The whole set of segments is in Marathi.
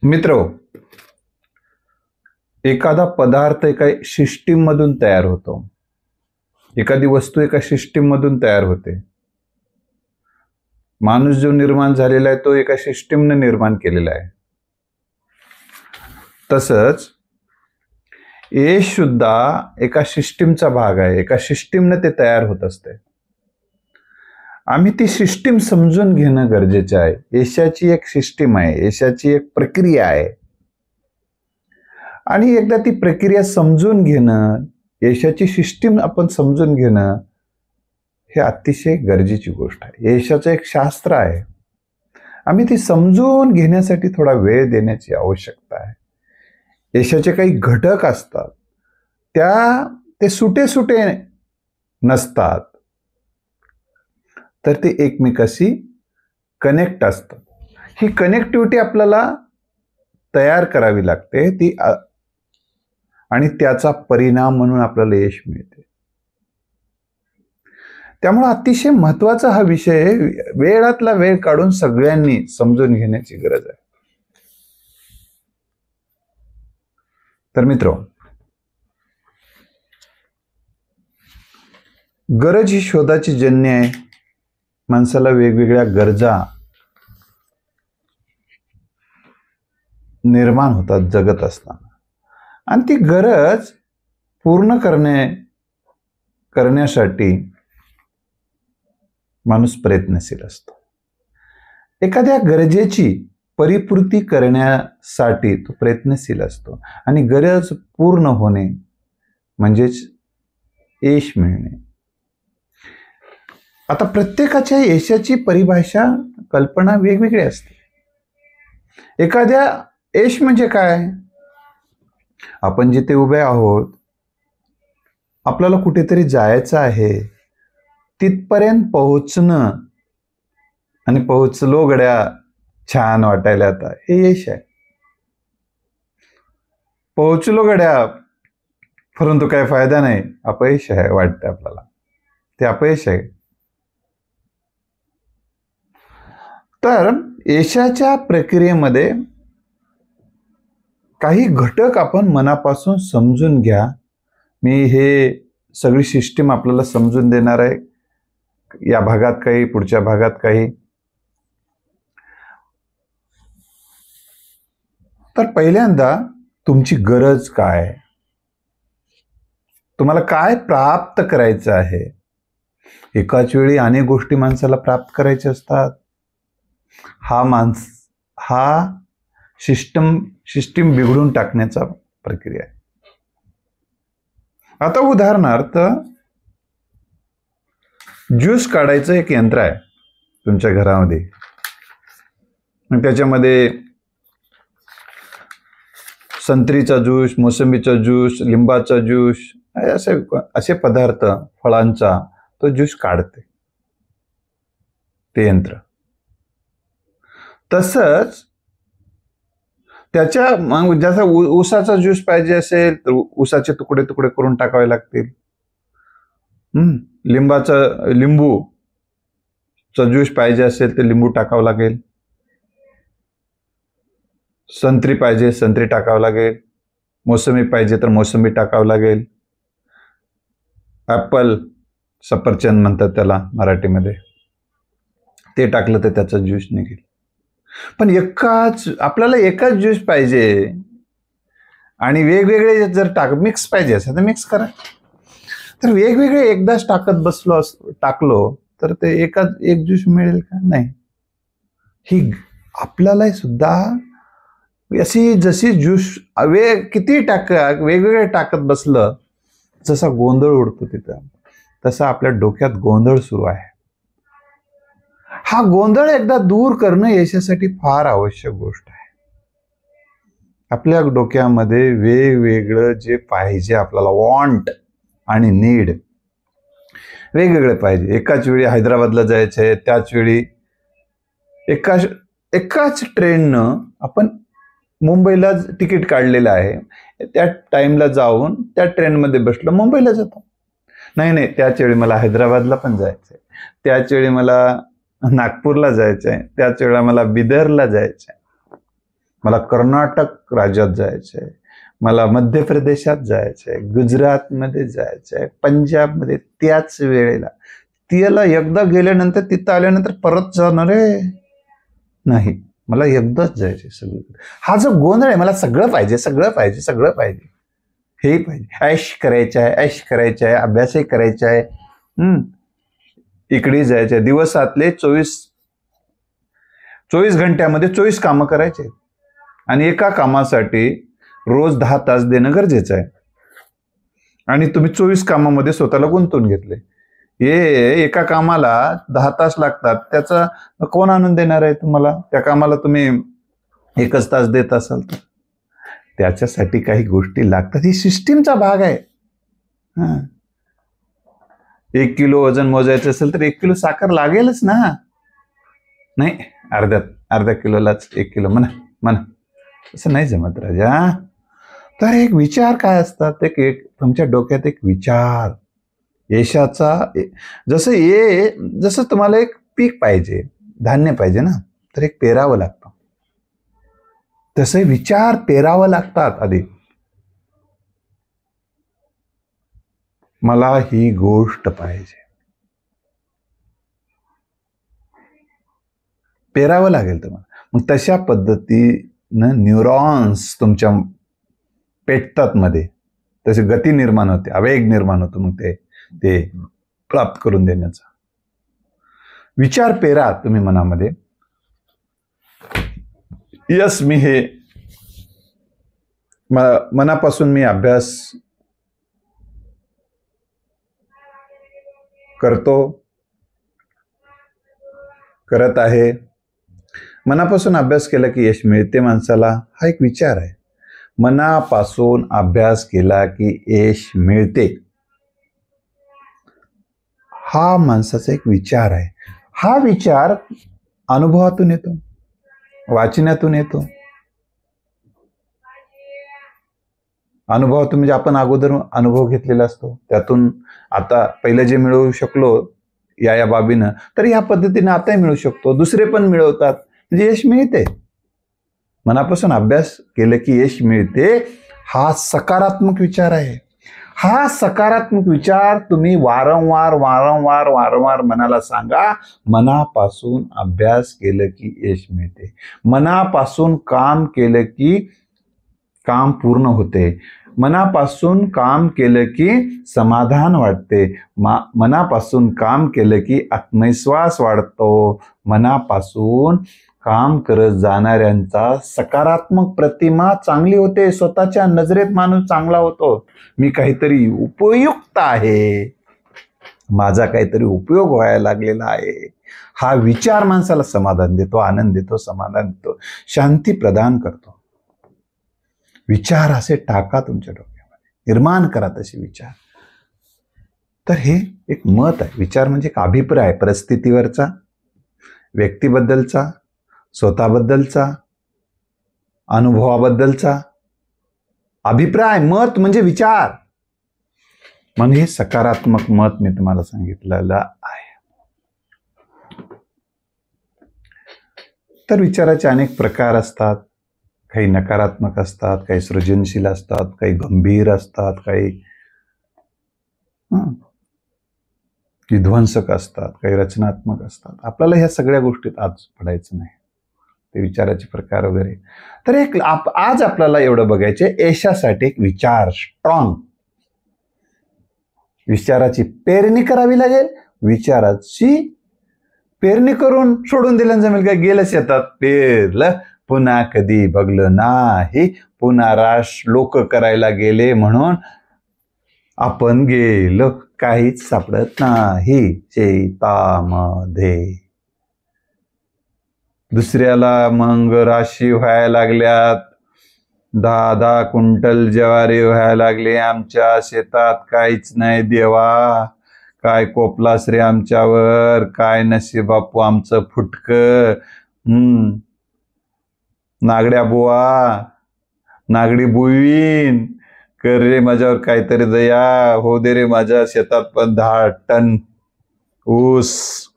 मित्र, एखादा पदार्थ एका सिस्टीम मधून तयार होतो. एखादी वस्तू एका सिस्टीम मधून तयार होते. माणूस जो निर्माण झालेला आहे तो एका सिस्टीमने निर्माण केलेला आहे. तसंच यश सुद्धा एका सिस्टीमचा भाग आहे. एका सिस्टीमने ते तयार होत असते. आम्ही ती सिस्टीम समजून घेणं गरजेचं आहे. यशाची एक सिस्टीम आहे, यशाची एक प्रक्रिया आहे. आणि एकदा ती प्रक्रिया समजून घेणं, यशाची सिस्टीम आपण समजून घेणं हे अतिशय गरजेची गोष्ट आहे. यशाचं एक शास्त्र आहे. आम्ही ती समजून घेण्यासाठी थोडा वेळ देण्याची आवश्यकता आहे. यशाचे काही घटक असतात, ते सुटे सुटे नसतात, तर ते एकमेकाशी कनेक्ट असतात. ही कनेक्टिव्हिटी आपल्याला तयार करावी लागते आणि त्याचा परिणाम म्हणून आपल्याला यश मिळते. त्यामुळे अतिशय महत्वाचा हा विषय वेळातला वेळ काढून सगळ्यांनी समजून घेण्याची गरज आहे. तर मित्र, गरज ही शोधाची जन्य आहे. माणसाला वेगवेगळ्या गरजा निर्माण होतात जगत असताना, आणि ती गरज पूर्ण करण्यासाठी माणूस प्रयत्नशील असतो. एखाद्या गरजेची परिपूर्ती करण्यासाठी तो प्रयत्नशील असतो, आणि गरज पूर्ण होणे म्हणजेच यश मिळणे. आता प्रत्येकाच्या यशाची परिभाषा, कल्पना वेगवेगळी असते. एखाद्या यश म्हणजे काय? आपण जिथे उभे आहोत, आपल्याला कुठेतरी जायचं आहे, तिथपर्यंत पोहोचणं, आणि पोहोचलो गड्या, छान वाटायला आता, हे यश आहे. पोहोचलो गड्या परंतु काय फायदा नाही, अपयश आहे वाटतं आपल्याला, ते अपयश आहे. तर यशाच्या प्रक्रियेमध्ये काही घटक आपण मनापासून समजून घ्या. मी हे सगळी सिस्टीम आपल्याला समजून देणार आहे. या भागात काही, पुढच्या भागात काही. तर पहिल्यांदा तुमची गरज काय? तुम्हाला काय प्राप्त करायचं आहे? एकाच वेळी अनेक गोष्टी माणसाला प्राप्त करायच्या असतात. हा सिस्टीम बिघडून टाकण्याचा प्रक्रिया आहे. आता उदाहरणार्थ, ज्यूस काढायचं एक यंत्र आहे तुमच्या घरामध्ये. त्याच्यामध्ये संत्रीचा ज्यूस, मोसंबीचा ज्यूस, लिंबाचा ज्यूस, असे पदार्थ, फळांचा तो ज्यूस काढते ते यंत्र. तसंच त्याच्या जसा ऊसाचा ज्यूस पाहिजे असेल तर ऊसाचे तुकडे तुकडे करून टाकावे लागतील. लिंबूचा ज्यूस पाहिजे असेल तर लिंबू टाकावं लागेल. संत्री पाहिजे, संत्री टाकावं लागेल. मोसंबी पाहिजे तर मोसंबी टाकावं लागेल. ॲपल, सफरचंद म्हणतात त्याला मराठीमध्ये, ते टाकलं तर त्याचा ज्यूस निघेल. पण आपल्याला एकाच ज्यूस पाहिजे आणि वेगवेगळे जर मिक्स पाहिजे असेल तर मिक्स करा. तर वेगवेगळे एकदाच टाकलो तर ते एक ज्यूस मिळेल का? नाही. ही आपल्याला सुद्धा अशी जशी ज्यूस किती वेगवेगळे टाकत बसलं, जसा गोंधळ उडतो तिथं, तसा आपल्या डोक्यात गोंधळ सुरू आहे. हा गोंधळ एकदा दूर करणं यशासाठी फार आवश्यक गोष्ट आहे. आपल्या डोक्यामध्ये वेगवेगळं जे पाहिजे आपल्याला, वॉन्ट आणि नीड वेगवेगळे पाहिजे. एकाच वेळी हैदराबादला जायचं आहे, त्याच वेळी एकाच ट्रेननं आपण मुंबईला तिकीट काढलेलं आहे, त्या टाइमला जाऊन त्या ट्रेनमध्ये बसलं, मुंबईला जातो. नाही, त्याच वेळी मला हैदराबादला पण जायचं आहे, त्याच वेळी मला नागपूरला जायचं आहे, त्याच वेळेला मला बिदरला जायचं आहे. मला कर्नाटक राज्यात जायचं आहे, मला मध्य प्रदेशात जायचं आहे, गुजरातमध्ये जायचं आहे, पंजाबमध्ये त्याच वेळेला. त्याला एकदा गेल्यानंतर तिथं आल्यानंतर परत जाणार आहे नाही, मला एकदाच जायचे सगळीकडे. हा जो गोंधळ आहे, मला सगळं पाहिजे, सगळं पाहिजे, सगळं पाहिजे, हे पाहिजे, ऐश करायचं आहे, ऐश करायचं आहे, अभ्यासही करायचा आहे, इकडे जायचं आहे. दिवसातले 24 घंट्यामध्ये 24 कामं करायचे आणि एका कामासाठी रोज 10 तास देणं गरजेचं आहे. आणि तुम्ही 24 कामामध्ये स्वतःला गुंतवून घेतले. हे एका कामाला 10 तास लागतात, त्याचा कोण आणून देणार आहे तुम्हाला? त्या कामाला तुम्ही 1च तास देत असाल तर त्याच्यासाठी काही गोष्टी लागतात. ही सिस्टीमचा भाग आहे. 1 किलो वजन मोजायचं असेल तर 1 किलो साखर लागेलच ना. नाही, अर्ध्या किलोलाच 1 किलो म्हणा असं नाही जमत राजा. तर एक विचार काय असतात, एक तुमच्या डोक्यात एक विचार यशाचा, जसं तुम्हाला एक पीक पाहिजे, धान्य पाहिजे ना, तर एक पेरावं लागतं, तसे विचार पेरावं लागतात. आधी मला ही गोष्ट पाहिजे, पेरावं लागेल तुम्हाला. मग तशा पद्धतीनं न्यूरॉन्स तुमच्या पेटतात मध्ये, तशी गती निर्माण होते, आवेग निर्माण होतो. मग ते प्राप्त करून देण्याचा विचार पेरा तुम्ही मनामध्ये. यस, मी हे मनापासून मी अभ्यास करत आहे. मनापासून अभ्यास केला की यश मिळते माणसाला, हा एक विचार आहे. मनापासून अभ्यास केला की यश मिळते, हा माणसाचा एक विचार आहे. हा विचार अनुभवातून येतो, वाचनातून येतो. अनुभवातून म्हणजे आपण अगोदर अनुभव घेतलेला असतो, त्यातून आता पहिलं जे मिळवू शकलो या बाबीनं, तर ह्या पद्धतीने आताही मिळू शकतो, दुसरे पण मिळवतात, म्हणजे यश मिळते. मनापासून अभ्यास केलं की यश मिळते, हा सकारात्मक विचार आहे. हा सकारात्मक विचार तुम्ही वारंवार मनाला सांगा. मनापासून अभ्यास केलं की यश मिळते, मनापासून काम केलं की काम पूर्ण होते, मनापासून काम केलं की समाधान वाटते, मनापासून काम केलं की आत्मविश्वास वाढतो, मनापासून काम करत जाणाऱ्यांचा सकारात्मक प्रतिमा चांगली होते, स्वतःच्या नजरेत माणूस चांगला होतो. मी काहीतरी उपयुक्त आहे, माझा काहीतरी उपयोग व्हायला लागलेला आहे, हा विचार माणसाला समाधान देतो, आनंद देतो, समाधान देतो, शांती प्रदान करतो. विचार असे टाका तुमच्या डोक्यामध्ये, निर्माण करा तसे विचार. तर हे एक मत आहे. विचार म्हणजे एक अभिप्राय, परिस्थितीवरचा, व्यक्तीबद्दलचा, स्वतःबद्दलचा, अनुभवाबद्दलचा अभिप्राय. मत म्हणजे विचार. म्हणून हे सकारात्मक मत मी तुम्हाला सांगितलेलं आहे. तर विचाराचे अनेक प्रकार असतात. काही नकारात्मक असतात, काही सृजनशील असतात, काही गंभीर असतात, काही विध्वंसक असतात, काही रचनात्मक असतात. आपल्याला ह्या सगळ्या गोष्टीत आज पडायचं नाही, ते विचाराचे प्रकार वगैरे. तर एक आज आपल्याला एवढं बघायचे, यशासाठी एक विचार स्ट्रॉंग, विचाराची पेरणी करावी लागेल. विचाराची पेरणी करून सोडून दिलं जमेल का? गेलं शेतात, पेरलं, पुन्हा कधी बघलं नाही, पुन्हा लोक करायला गेले म्हणून आपण गेलो, काहीच सापडत नाही शेतामध्ये. दुसऱ्याला मग राशी व्हायला लागल्यात, 10 क्विंटल ज्वारी व्हायला लागली, आमच्या शेतात काहीच नाही देवा, काय कोपलास रे आमच्यावर, काय नशीब बापू आमचं फुटकं. नागड्या बुवा, नागडी बुवीन, कर रे माझ्यावर काहीतरी दया, हो दे रे माझ्या शेतात पण 10 टन ऊस.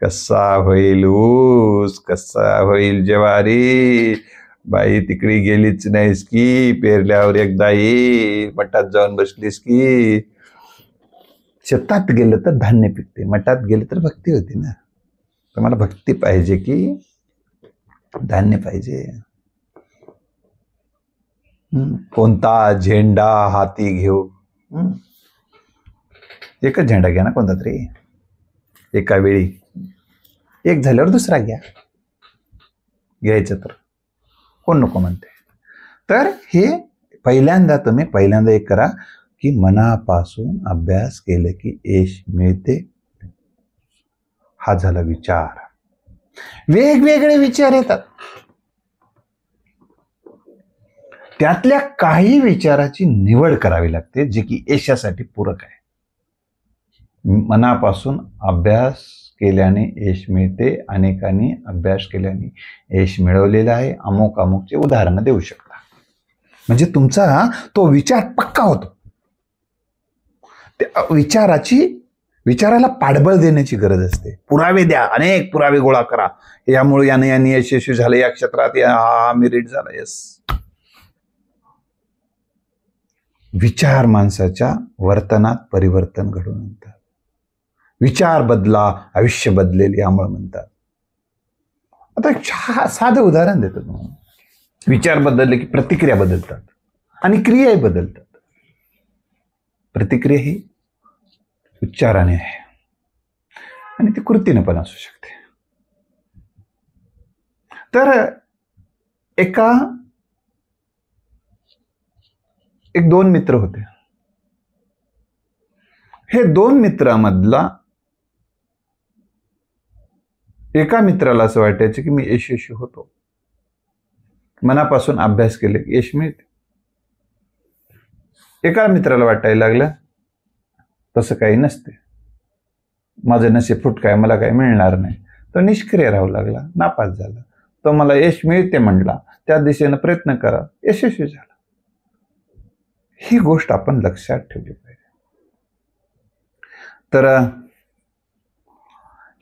कसा होईल ऊस, कसा होईल ज्वारी, बाई तिकडे गेलीच नाहीस की, पेरल्यावर एकदा ये, मठात जाऊन बसलीस की. शेतात गेलं तर धान्य पिकते, मठात गेलं तर भक्ती होती ना. तर मला भक्ती पाहिजे की धान्य पाहिजे. कोणता झेंडा हाती घेऊ? एकच झेंडा घ्या ना कोणता तरी, एका वेळी. एक झाल्यावर दुसरा घ्यायचं तर कोण नको म्हणते. तर हे पहिल्यांदा एक करा की मनापासून अभ्यास केलं की यश मिळते. हा झाला विचार. वेगवेगळे विचार येतात, त्यातल्या काही विचाराची निवड करावी लागते जे की यशासाठी पूरक आहे. मनापासून अभ्यास केल्याने यश मिळते. अनेकांनी अभ्यास केल्याने यश मिळवलेलं आहे. अमुकचे उदाहरण देऊ शकता. म्हणजे तुमचा तो विचार पक्का होतो. त्या विचाराला पाठबळ देण्याची गरज असते. पुरावे द्या, अनेक पुरावे गोळा करा. यामुळे याने यशस्वी झाले, या क्षेत्रात हा मेरिट झाला. यस, विचार माणसाच्या वर्तनात परिवर्तन घडवून आणतात. विचार बदला, आयुष्य बदलेल, यामुळे म्हणतात. आता एक साधं उदाहरण देतो तुम्हाला. विचार बदलले की प्रतिक्रिया बदलतात आणि क्रियाही बदलतात. प्रतिक्रिया ही उच्चाराने आहे आणि ती कृतीने पण असू शकते. तर एक दोन मित्र होते. हे दोन मित्रांमधला एका मित्राला असं वाटायचं की मी यशस्वी होतो, मनापासून अभ्यास केले की यश मिळते. एका मित्राला वाटायला लागलं तसं काही नसते, माझं नशीब फुटकाय, मला काही मिळणार नाही. तो निष्क्रिय राहू लागला, नापास झाला. तो मला यश मिळते म्हणला, त्या दिशेनं प्रयत्न करा, यशस्वी झाला. ही गोष्ट आपण लक्षात ठेवली पाहिजे. तर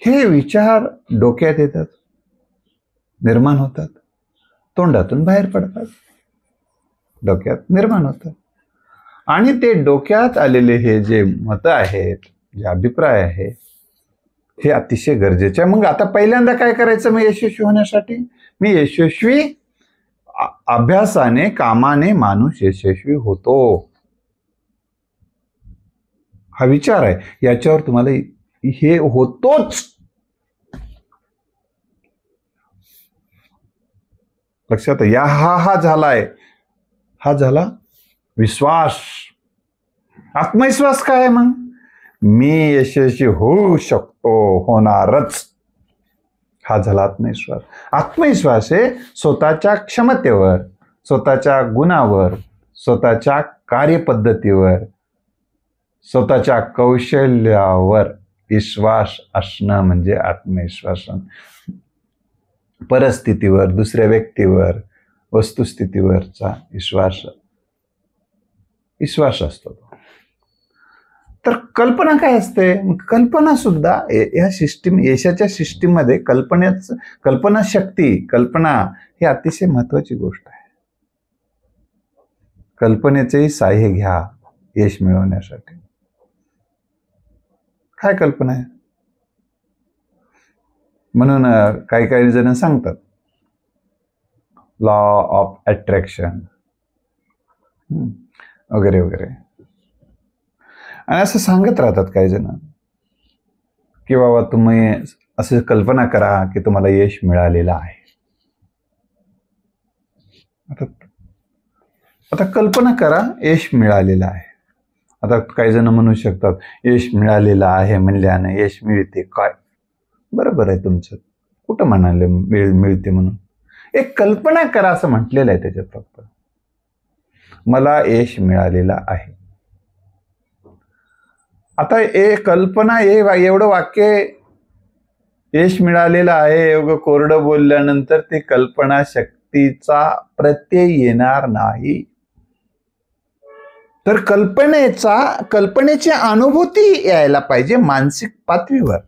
हे विचार डोक्यात येतात, निर्माण होतात, तोंडातून बाहेर पडतात, डोक्यात निर्माण होतात. आणि ते डोक्यात आलेले हे जे मतं आहेत, जे अभिप्राय आहे, हे अतिशय गरजेचे आहे. मग आता पहिल्यांदा काय करायचं मी यशस्वी होण्यासाठी? मी यशस्वी अभ्यासाने, कामाने माणूस यशस्वी होतो. हा विचार आहे, याच्यावर तुम्हाला हे होतोच लक्षात. हा झालाय, हा झाला विश्वास. आत्मविश्वास काय आहे मग? मी यशस्वी होऊ शकतो, होणारच. हा झाला आत्मविश्वास. आत्मविश्वास हे स्वतःच्या क्षमतेवर, स्वतःच्या गुणावर, स्वतःच्या कार्यपद्धतीवर, स्वतःच्या कौशल्यावर विश्वास असणं म्हणजे आत्मविश्वास. परिस्थितीवर, दुसऱ्या व्यक्तीवर, वस्तुस्थितीवरचा विश्वास असतो. तर कल्पना काय असते? कल्पना सुद्धा या सिस्टीम, यशाच्या सिस्टीम मध्ये कल्पना ही अतिशय महत्वाची गोष्ट आहे. कल्पनेचेही सहाय्य घ्या यश मिळवण्यासाठी. काय कल्पना आहे? म्हणून काही जण सांगतात लॉ ऑफ अट्रॅक्शन वगैरे वगैरे, आणि असं सांगत राहतात काही जण की बाबा तुम्ही असं कल्पना करा की तुम्हाला यश मिळालेलं आहे. आता कल्पना करा यश मिळालेलं आहे. आता काही जण म्हणू शकतात यश मिळालेलं आहे म्हणल्याने यश मिळते काय? बरोबर आहे तुमचं, कुठं म्हणाले मिळते म्हणून. एक कल्पना करा असं म्हटलेलं आहे त्याच्यात. फक्त मला यश मिळालेलं आहे. आता कल्पना एवढं वाक्य यश मिळालेलं आहे एवढं कोरडं बोलल्यानंतर ते कल्पना शक्तीचा प्रत्यय येणार नाही. तर कल्पनेची अनुभूती यायला पाहिजे मानसिक पातळीवर.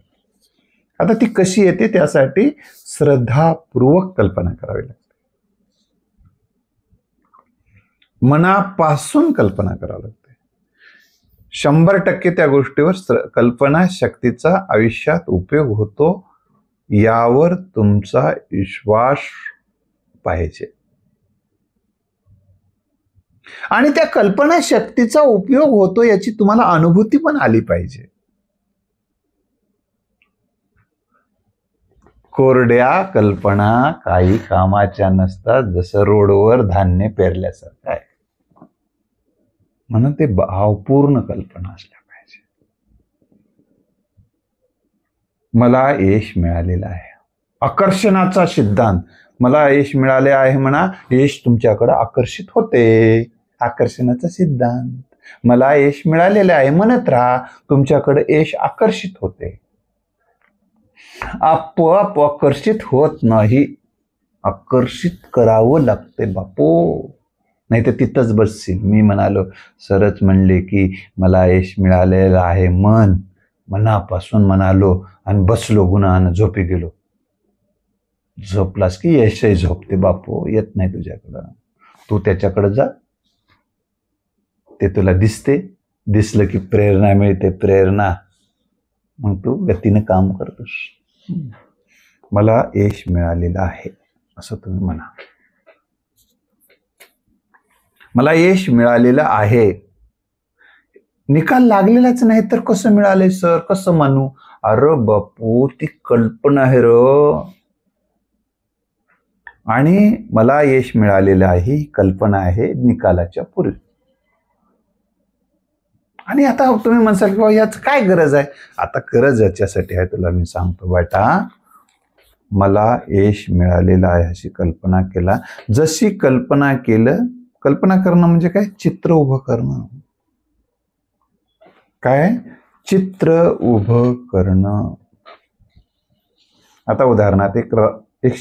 आता ती कशी येते? त्यासाठी श्रद्धापूर्वक कल्पना करावी लागते. मनापासून कल्पना करावी लागते. 100% त्या गोष्टीवर कल्पना शक्तीचा आयुष्यात उपयोग होतो, यावर तुमचा विश्वास पाहिजे. आणि त्या कल्पना शक्तीचा उपयोग होतो याची तुम्हाला अनुभूती पण आली पाहिजे. कोरड्या कल्पना काही कामाच्या नसतात, जसं रोडवर धान्य पेरल्यासारखं आहे. म्हणून ते भावपूर्ण कल्पना असल्या पाहिजे. मला यश मिळालेलं आहे. आकर्षणाचा सिद्धांत. मला यश मिळाले आहे म्हणा, यश तुमच्याकडे आकर्षित होते. आकर्षणाचा सिद्धांत. मला यश मिळालेलं आहे म्हणत राहा, तुमच्याकडे यश आकर्षित होते. आपोआप आकर्षित होत नाही, आकर्षित करावं लागते बापू, नाही तर तिथंच बसशील. मी म्हणालो, सरच म्हणले की मला यश मिळालेलं आहे, मनापासून म्हणालो आणि बसलो गुन्हानं झोपी गेलो. झोपलास की यशही झोपते बापू, येत नाही तुझ्याकडं. तू त्याच्याकडे जा, ते तुला दिसलं की प्रेरणा मिळते. प्रेरणा मग तू गतीनं काम करतोस. मला यश मिळालेलं आहे असं तुम्ही म्हणा. मला यश मिळालेलं आहे. निकाल लागलेलाच नाही तर कसं मिळाले सर, कसं म्हणू? अरे बापू, ती कल्पना आहे र. आणि मला यश मिळालेलं आहे ही कल्पना आहे निकालाच्या पूर्वी. आणि आता तुम्ही म्हणसाल की याच काय गरज आहे? आता गरज याच्यासाठी आहे, तुला मी सांगतो बेटा. मला यश मिळालेलं आहे अशी कल्पना केला. जशी कल्पना केलं, कल्पना करणं म्हणजे काय? चित्र उभं करणं. काय? चित्र उभं करणं. आता उदाहरणार्थ एक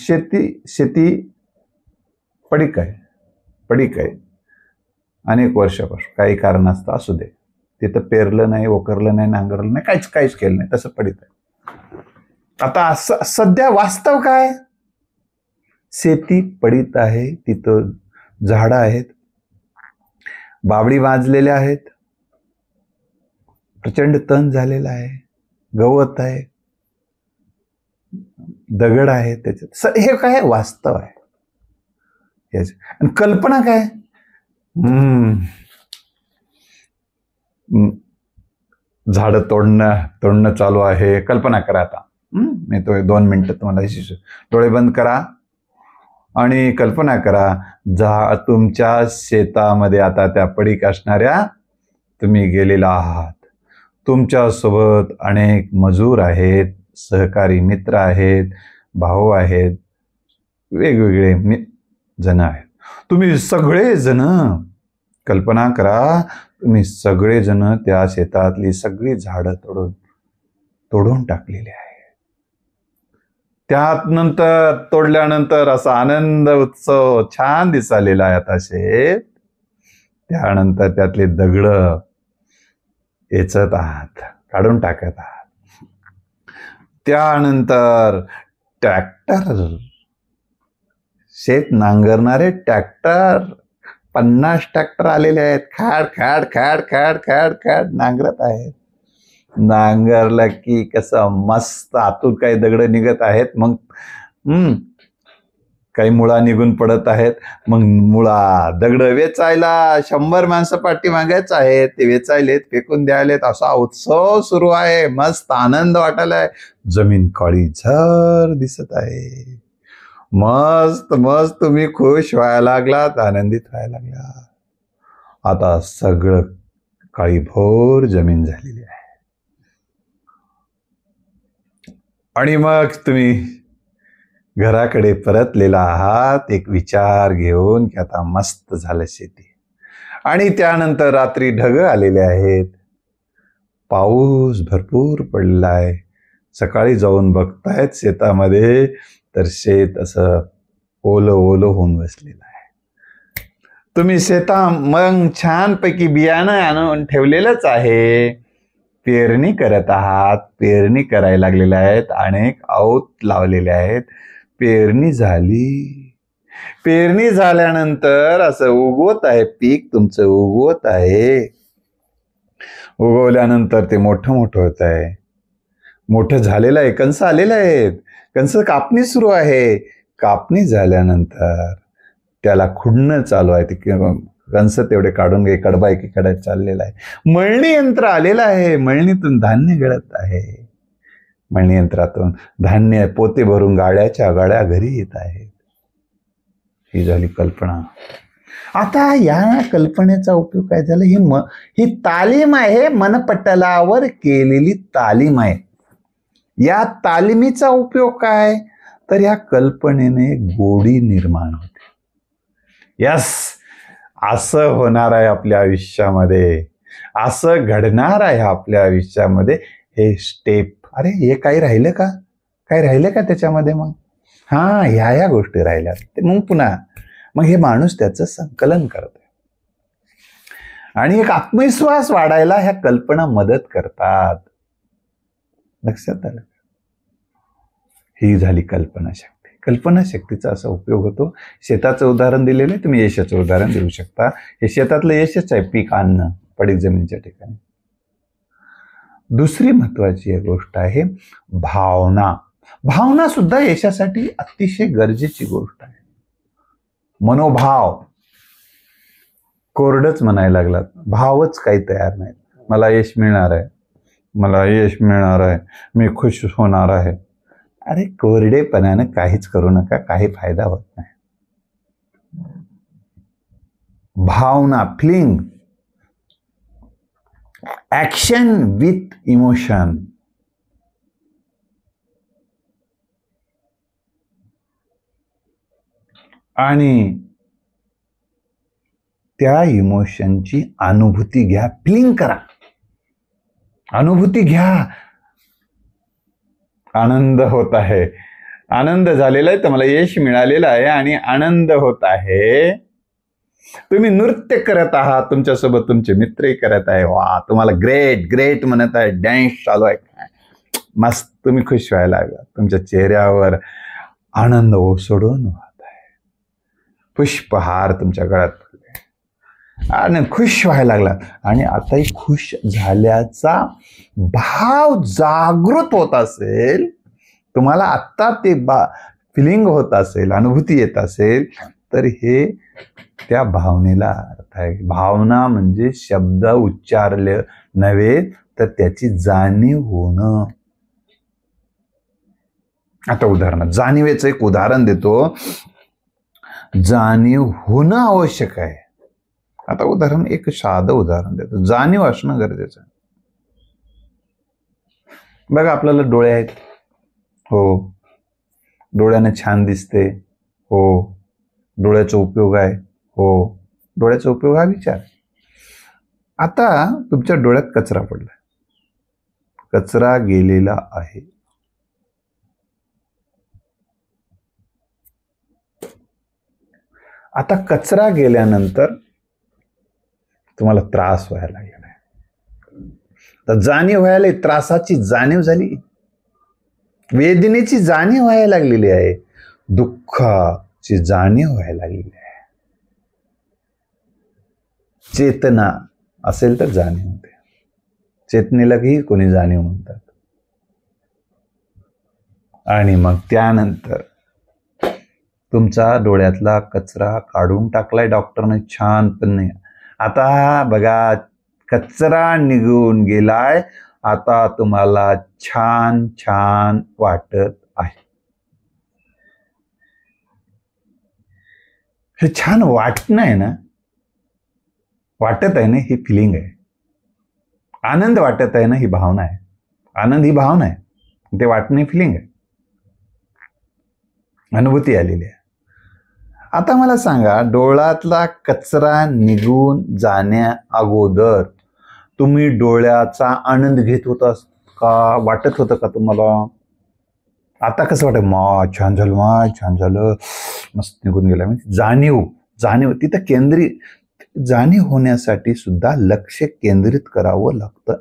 शेती पडीक आहे अनेक वर्षापासून, काही कारणास्तव असू दे, तिथं पेरलं नाही, वकरलं नाही, नांगरलं नाही, काहीच केलं नाही, तसं पडीक आहे. आता सध्या वास्तव काय? शेती पडीत आहे, तिथं झाडं आहेत, बावडी वाजलेल्या आहेत, प्रचंड तण झालेला आहे, गवत आहे, दगड आहे त्याच्यात. हे काय? वास्तव आहे. आणि कल्पना काय? झाड तोडणं चालू आहे. कल्पना करा आता. मी तो 2 मिनिटं तुम्हाला डोळे बंद करा आणि कल्पना करा, तुमच्या शेतामध्ये आता त्या पडीक असणाऱ्या तुम्ही गेलेला आहात. तुमच्यासोबत अनेक मजूर आहेत, सहकारी मित्र आहेत, भाऊ आहेत, वेगवेगळे जण आहेत. तुम्ही सगळेजण कल्पना करा, तुम्ही सगळेजण त्या शेतातली सगळी झाडं तोडून टाकलेली आहे. त्यानंतर तोडल्यानंतर असा आनंद उत्सव छान दिसालेला आहे आता शेत. त्यानंतर त्यातले दगड वेचत आहात, काढून टाकत आहात. त्यानंतर ट्रॅक्टर, शेत नांगरणारे ट्रॅक्टर, 50 ट्रॅक्टर आलेले आहेत. खाड खाड खाड खाड खाड खाड नांगरत आहेत. नांगरलं की कसं मस्त आतून काही दगड निघत आहेत, मग काही मुळा निघून पडत आहेत. मग दगड वेचायला 100 माणसं पाठी मागायच आहेत, ते वेचायलेत, फेकून द्यायलेत. असा उत्सव सुरू आहे. मस्त आनंद वाटायलाय. जमीन काळी झर दिसत आहे. मस्त मस्त तुम्ही खुश व्हायला लागलात, आनंदित व्हायला लागला. आता सगळं काळीभोर जमीन झालेली आहे. आणि मग तुम्ही घराकडे परतलेला आहात एक विचार घेऊन की आता मस्त झालं शेती. आणि त्यानंतर रात्री ढग आलेले आहेत, पाऊस भरपूर पडलेला आहे. सकाळी जाऊन बघतायत शेतामध्ये, तर शेत असं ओलं होऊन बसलेलं आहे. तुम्ही मग छानपैकी बियाणं आणून ठेवलेलंच आहे. पेरणी करत आहात, पेरणी करायला लागलेल्या आहेत, अनेक औत लावलेले आहेत. पेरणी झाली, पेरणी झाल्यानंतर असं उगवत आहे, पीक तुमचं उगवत आहे. उगवल्यानंतर ते मोठं मोठं होत आहे, मोठं झालेलं आहे, कंस आलेले आहेत, कंस कापणी सुरू आहे. कापणी झाल्यानंतर त्याला खुडणं चालू आहे, ते कंस तेवढे काढून घे, कडबा एकीकडे चाललेला आहे. मळणी यंत्र आलेलं आहे, मळणीतून धान्य गळत आहे. मळणी यंत्रातून धान्य पोते भरून गाड्याच्या गाड्या घरी येत आहेत. ही झाली कल्पना. आता या कल्पनेचा उपयोग काय झाला? ही तालीम आहे, मनपटलावर केलेली तालीम आहे. या तालिमीचा उपयोग काय? तर या कल्पनेने गोडी निर्माण होते. यस, असं होणार आहे आपल्या आयुष्यामध्ये, असं घडणार आहे आपल्या आयुष्यामध्ये. हे स्टेप, अरे हे काही राहिलं का? काही राहिलं का त्याच्यामध्ये? मग ह्या गोष्टी राहिल्या. मग पुन्हा हे माणूस त्याचं संकलन करतोय आणि एक आत्मविश्वास वाढायला ह्या कल्पना मदत करतात. लक्षात आलं? ही झाली कल्पनाशक्ती. कल्पनाशक्तीचा असा उपयोग होतो. शेताचं उदाहरण दिलेलं आहे, तुम्ही यशाचं उदाहरण देऊ शकता. हे शेतातलं यशच आहे, पीक आणणं पडीक जमिनीच्या ठिकाणी. दुसरी महत्वाची गोष्ट आहे भावना. भावना सुद्धा यशासाठी अतिशय गरजेची गोष्ट आहे. मनोभाव, कोरडच म्हणायला लागलात, भावच काही तयार नाहीत. मला यश मिळणार आहे, मला यश मिळणार आहे, मी खुश होणार आहे. अरे कोरडेपणानं काहीच करू नका, काही फायदा होत नाही. भावना, फिलिंग, ऍक्शन विथ इमोशन. आणि त्या इमोशनची अनुभूती घ्या, फिलिंग करा, अनुभूती घ्या. आनंद होत आहे, आनंद झालेला आहे, तर मला यश मिळालेलं आहे आणि आनंद होत आहे. तुम्ही नृत्य करत आहात, तुमच्यासोबत तुमचे मित्रही करत आहे. वा, तुम्हाला ग्रेट ग्रेट म्हणत आहे, डॅन्स चालू आहे, मस्त, तुम्ही खुश व्हायला लागला. तुमच्या चेहऱ्यावर आनंद ओसडून वाहत आहे. पुष्पहार तुमच्या गळ्यात आणि खुश व्हायला लागला. आणि आताही खुश झाल्याचा भाव जागृत होत असेल, तुम्हाला आत्ता ते फिलिंग होत असेल, अनुभूती येत असेल, तर हे त्या भावनेला अर्थ आहे. भावना म्हणजे शब्द उच्चारले नव्हे, तर त्याची जाणीव होणं. आता उदाहरणार्थ जाणीवेचं एक उदाहरण देतो. जाणीव होणं आवश्यक आहे. आता उदाहरण, एक साधं उदाहरण देतो. जाणीव असणं गरजेचं आहे. बघा, आपल्याला डोळे आहेत, हो, डोळ्याने छान दिसते, हो, डोळ्याचा उपयोग आहे, हो, डोळ्याचा उपयोग हा विचार. आता तुमच्या डोळ्यात कचरा पडला, कचरा गेलेला आहे. आता कचरा गेल्यानंतर तुम्हाला त्रास व्हायला लागला आहे. तर जाणीव व्हायला, त्रासाची जाणीव झाली, वेदनेची जाणीव व्हायला लागलेली आहे, दुःखाची जाणीव व्हायला लागलेली आहे. चेतना असेल तर जाणीव होते. चेतनेला ही कोणी जाणीव म्हणतात. आणि मग त्यानंतर तुमचा डोळ्यातला कचरा काढून टाकलाय डॉक्टरने छानपणे. आता बघा, कचरा निघून गेलाय. आता तुम्हाला छान छान वाटत आहे. हे छान वाटणं आहे ना, वाटत आहे ना, ही फिलिंग आहे. आनंद वाटत आहे ना, ही भावना आहे. आनंद ही भावना आहे, ते वाटणं ही फिलिंग आहे, अनुभूती आलेली आहे. आता मला सांगा, डोळ्यातला कचरा निघून जाण्या अगोदर तुम्ही डोळ्याचा आनंद घेत होता का? वाटत होतं का तुम्हाला? आता कसं वाटतं? छान झालं, छान झालं, मस्त निघून गेला. म्हणजे जाणीव तिथं केंद्रित. जाणीव होण्यासाठी सुद्धा लक्ष केंद्रित करावं लागतं.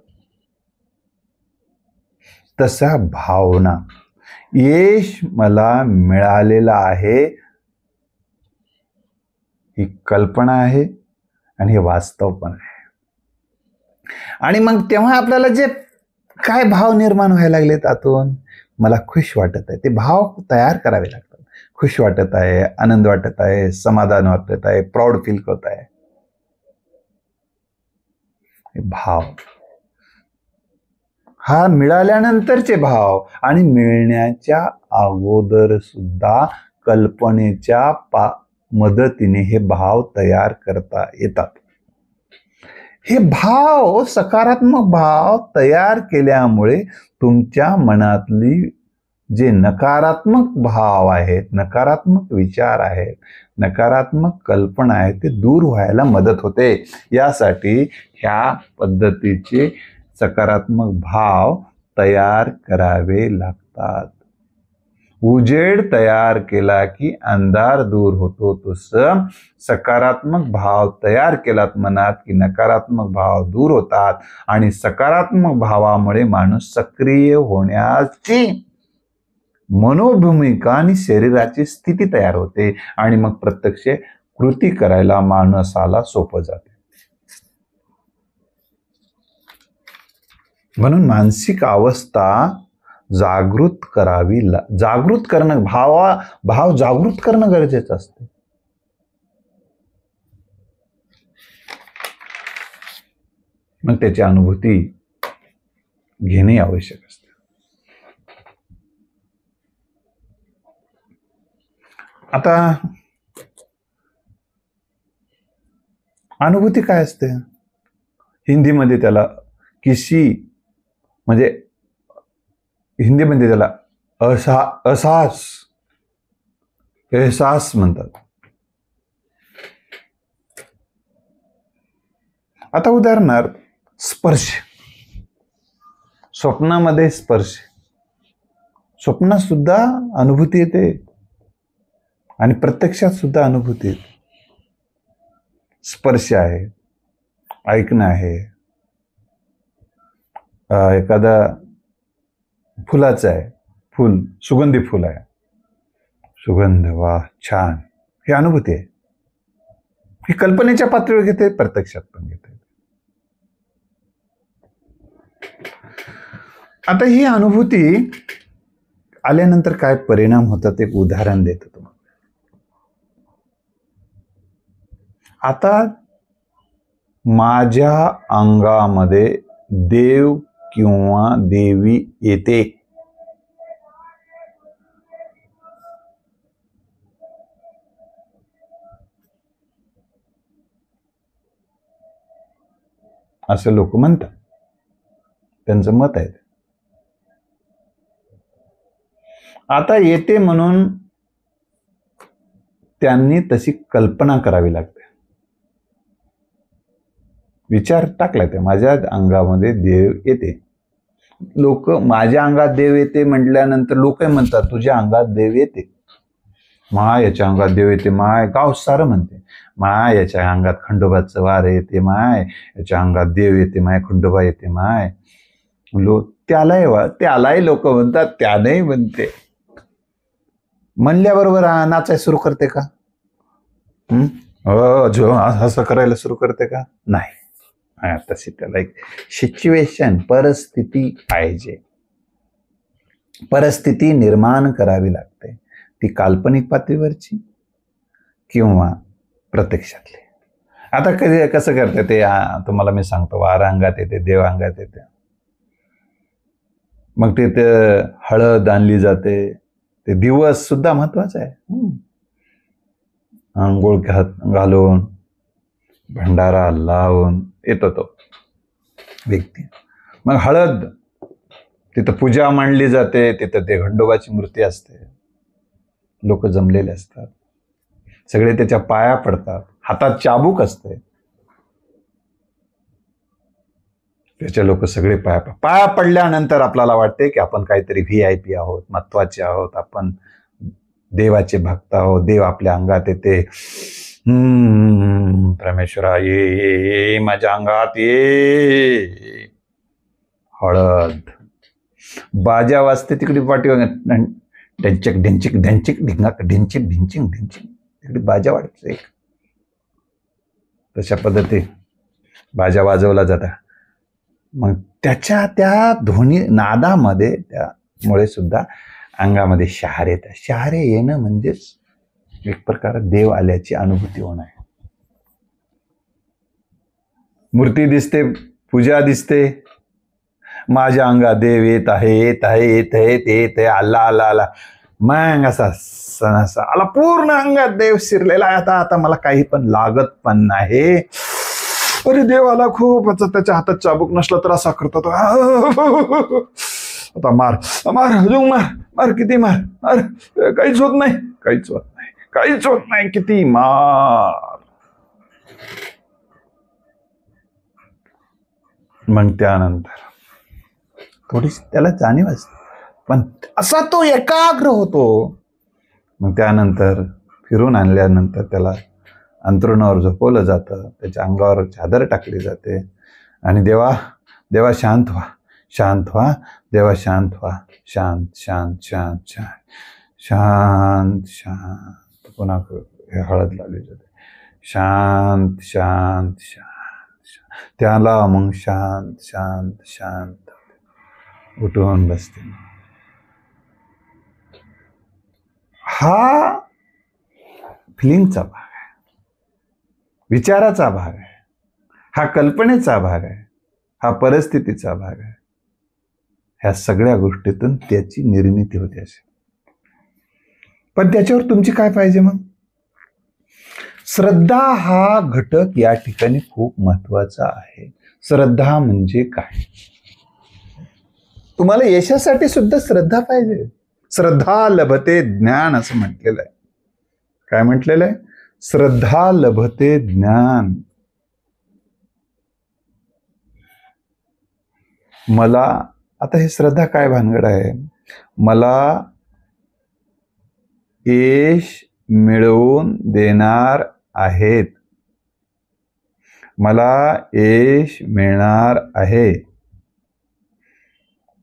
तसा भावना, यश मला मिळालेला आहे, ही कल्पना आहे आणि हे वास्तव पण आहे. आणि मग तेव्हा आपल्याला जे काय भाव निर्माण व्हायला लागलेत आतून, मला खुश वाटत आहे, ते भाव तयार करावे लागतात. खुश वाटत आहे, आनंद वाटत आहे, समाधान वाटत आहे, प्राऊड फील होत आहे. भाव हा मिळाल्यानंतरचे भाव आणि मिळण्याच्या अगोदर सुद्धा कल्पनेच्या मदतीने हे भाव तयार करता येतात. हे भाव, सकारात्मक भाव तयार केल्यामुळे तुमच्या मनातली जे नकारात्मक भाव आहेत, नकारात्मक विचार आहेत, नकारात्मक कल्पना आहेत, ते दूर व्हायला मदत होते. यासाठी ह्या पद्धतीचे सकारात्मक भाव तयार करावे लागतात. उजेड तयार केला की अंधार दूर होतो, तसं सकारात्मक भाव तयार केलात मनात की नकारात्मक भाव दूर होतात आणि सकारात्मक भावामुळे माणूस सक्रिय होण्याची मनोभूमिका आणि शरीराची स्थिती तयार होते आणि मग प्रत्यक्ष कृती करायला माणसाला सोपं जाते. म्हणून मानसिक अवस्था जागृत करावी, जागृत करणं, भाव जागृत करणं गरजेचं असते. मग त्याची अनुभूती घेणे आवश्यक असते. आता अनुभूती काय असते? हिंदीमध्ये त्याला किसी, म्हणजे हिंदीमध्ये त्याला एहसास म्हणतात. आता उदाहरणार्थ स्पर्श, स्वप्नामध्ये स्पर्श, स्वप्नात सुद्धा अनुभूती येते आणि प्रत्यक्षात सुद्धा अनुभूती येते. स्पर्श आहे, ऐकणं आहे, एखादा फुलाचं आहे, फुल सुगंधी फुल आहे, सुगंध, वा छान, ही अनुभूती आहे. ही कल्पनेच्या पातळीवर घेते, प्रत्यक्षात पण घेते. आता ही अनुभूती आल्यानंतर काय परिणाम होतात एक उदाहरण देतो तुम्हाला. आता माझ्या अंगामध्ये देव किंवा देवी येते. असं लोक म्हणतात, त्यांचं मत आहे. आता येते म्हणून त्यांनी तशी कल्पना करावी लागते. विचार टाकला ते माझ्या अंगामध्ये देव येते. लोक माझ्या अंगात देव येते म्हटल्यानंतर लोक म्हणतात तुझ्या अंगात देव येते, माय याच्या अंगात देव येते, माय गाव सारं म्हणते, माय याच्या अंगात खंडोबाचं वार येते, माय याच्या अंगात देव येते, माय खंडोबा येते, माय त्यालाही लोक म्हणतात, त्यालाही म्हणते. म्हणल्याबरोबर नाचाय सुरू करते का? असं करायला सुरू करते का? नाही. तशी त्याला एक सिच्युएशन, परिस्थिती पाहिजे, परिस्थिती निर्माण करावी लागते. ती काल्पनिक पातळीवरची किंवा प्रत्यक्षातली. आता कधी कसं करते ते तुम्हाला मी सांगतो. वार अंगात येते, देव अंगात येते, मग तिथे हळद आणली जाते. ते दिवस सुद्धा महत्वाचा आहे. आंघोळ घालून भंडारा लावून येतो तो व्यक्ती. मग हळद, तिथं पूजा मांडली जाते, तिथं ते खंडोबाची मूर्ती असते, लोक जमलेले असतात, सगळे त्याच्या पाया पडतात, हातात चाबूक असते, त्याच्या लोक सगळे पाया पडल्यानंतर आपल्याला वाटते की आपण काहीतरी VIP आहोत, महत्वाचे आहोत, आपण देवाचे भक्त आहोत, देव आपल्या अंगात येते. परमेश्वरा ये माझ्या अंगात ये. हळद, बाजा वाजते तिकडे पाठीवर, ढंचिक ढिंचिक ढंचिक ढिंगाक ढिंचिक ढिंचिक ढिंचिक, तिकडे बाजा वाजते. तशा पद्धती बाजा वाजवला जाता. मग त्याच्या त्या ध्वनी नादामध्ये त्यामुळे सुद्धा अंगामध्ये शहारे येतात. शहारे येणं म्हणजेच एक प्रकार देव आल्याची अनुभूती होणं आहे. मूर्ती दिसते, पूजा दिसते, माझ्या अंगात देव येत आहे, येत आहे, येत आहे, येत आहे, आला आला आला. मग असा आला, पूर्ण अंगात देव शिरलेला आहे. आता मला काही पण लागत पण नाही. अरे देवाला खूप, त्याच्या हातात चाबूक नसला तर असा करतो तो, आता मार मार, अजून मार मार, किती मार मार, काहीच होत नाही, काहीच होत नाही, काहीच होत नाही, किती मार. मग त्यानंतर थोडीशी त्याला जाणीव असते, पण असा तो एकाग्र होतो. मग त्यानंतर फिरून आणल्यानंतर त्याला अंथरुणावर झोपवलं जातं, त्याच्या अंगावर चादर टाकली जाते आणि देवा देवा शांत व्हा, शांत व्हा, देवा शांत व्हा, शांत शांत शांत शांत शांत शांत. पुन्हा हळद लावली जाते, शांत शांत शांत. त्याला मग शांत शांत शांत उठून बसते. हा फिलिंगचा भाग आहे, विचाराचा भाग आहे, हा कल्पनेचा भाग आहे, हा परिस्थितीचा भाग आहे. ह्या सगळ्या गोष्टीतून त्याची निर्मिती होते असे. पण त्याच्यावर तुमची काय पाहिजे? मग श्रद्धा हा घटक या ठिकाणी खूप महत्वाचा आहे. श्रद्धा म्हणजे काय? तुम्हाला यशासाठी सुद्धा श्रद्धा पाहिजे. श्रद्धा लभते ज्ञान असं म्हटलेलं आहे. काय म्हटलेलं आहे? श्रद्धा लभते ज्ञान. मला आता हे श्रद्धा काय भानगड आहे? मला यश मिळवून देणार आहेत, मला यश मिळणार आहे.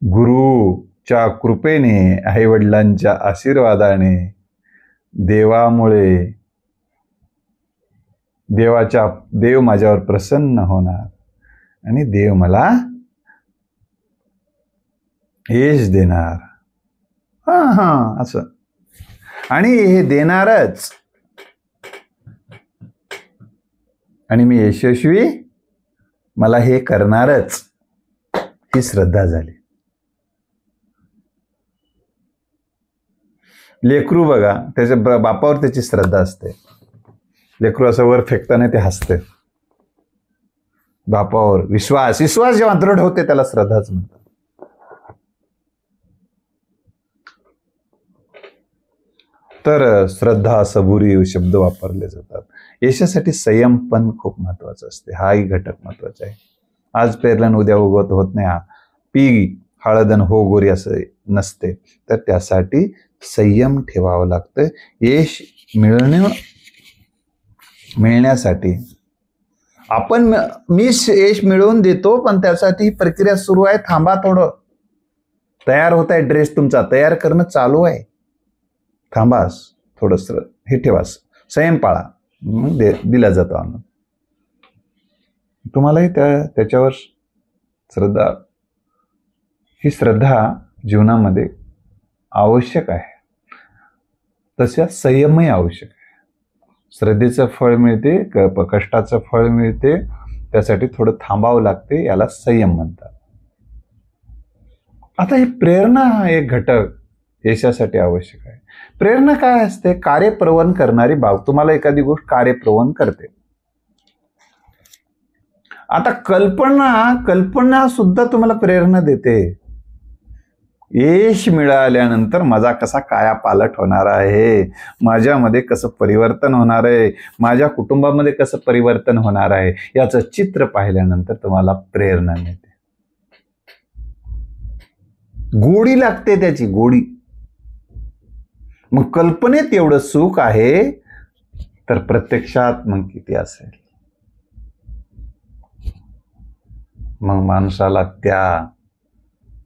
गुरुच्या कृपेने, आईवडिलांच्या आशीर्वादाने, देवामुळे, देव माझ्यावर प्रसन्न होणार आणि देव मला यश देणार. असं. आणि हे देणारच, आणि मी यशस्वी, मला हे करणारच, ही श्रद्धा झाली. लेकरू बघा, त्याच्या बापावर त्याची श्रद्धा असते. लेकरू असं वर फेकताना ते हसते. बापावर विश्वास जेव्हा दृढ होते त्याला श्रद्धाच म्हणतात. तर श्रद्धा, सबुरी शब्द वापरले जातात. यशासाठी संयम पण खूप महत्वाचा असते. हाही घटक महत्वाचा आहे. आज पेरल्यान उद्या उगवत होत नाही. पी हळदन हो गोरी असं नसते. तर त्यासाठी संयम ठेवावं लागतं. यश मिळण्यासाठी मी यश मिळवून देतो, पण त्यासाठी प्रक्रिया सुरू आहे. थांबा, थोडं तयार होत आहे, ड्रेस तुमचा तयार करणं चालू आहे, थांबास, थोडस हे ठेवास, संयम पाळा, मग दिला जातो आनंद. तुम्हालाही त्याच्यावर श्रद्धा, ही श्रद्धा जीवनामध्ये आवश्यक आहे. तशा संयमही आवश्यक आहे. श्रद्धेचं फळ मिळते, कष्टाचं फळ मिळते, त्यासाठी थोडं थांबावं लागते, याला संयम म्हणतात. आता ही प्रेरणा हा एक घटक यशासाठी आवश्यक आहे. प्रेरणा काय असते? कार्यप्रवण करणारी बाब. तुम्हाला एखादी गोष्ट कार्यप्रवण करते. आता कल्पना सुद्धा तुम्हाला प्रेरणा देते. यश मिळाल्यानंतर माझा कसा कायापालट होणार आहे, माझ्यामध्ये कसं परिवर्तन होणार आहे, माझ्या कुटुंबामध्ये कसं परिवर्तन होणार आहे, याचं चित्र पाहिल्यानंतर तुम्हाला प्रेरणा मिळते. गोडी लागते त्याची, गोडी. मग कल्पनेत एवढं सुख आहे, तर प्रत्यक्षात मग किती असेल. मग माणसाला त्या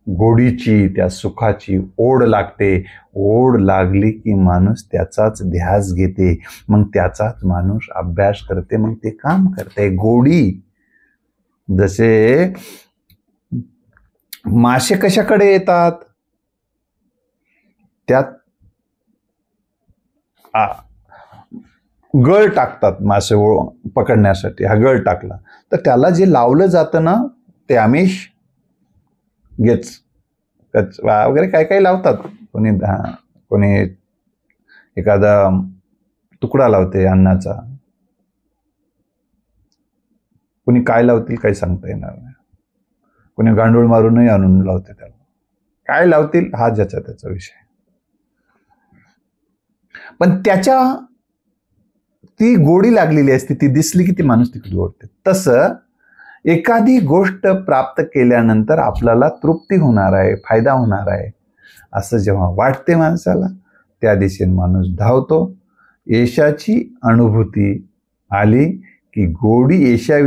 गोडीची, त्या सुखाची ओढ लागते. ओढ लागली की माणूस त्याचाच ध्यास घेते, मग त्याचाच माणूस अभ्यास करते, मग ते काम करते. गोडी, जसे मासे कशाकडे येतात, त्यात गळ टाकतात मासे पकडण्यासाठी. हा गळ टाकला तर त्याला जे लावलं जातं ना, ते आमिष गेच वगैरे काय काय लावतात. कोणी एखादा तुकडा लावते अन्नाचा, कोणी काय लावतील काही सांगता येणार नाही. कोणी गांडूळ मारूनही आणून लावते. त्याला काय लावतील हा ज्याचा त्याचा विषय. पण त्याच्या ती गोडी लागलेली असते, ती दिसली की ती माणूस तिकडे ओढते. तसं एखादी गोष्ट प्राप्त केल्यानंतर आपल्याला तृप्ती होणार आहे, फायदा होणार आहे असं जेव्हा वाटते माणसाला, त्या दिशेने माणूस धावतो. यशाची अनुभूती आली की गोडी यशाविषयी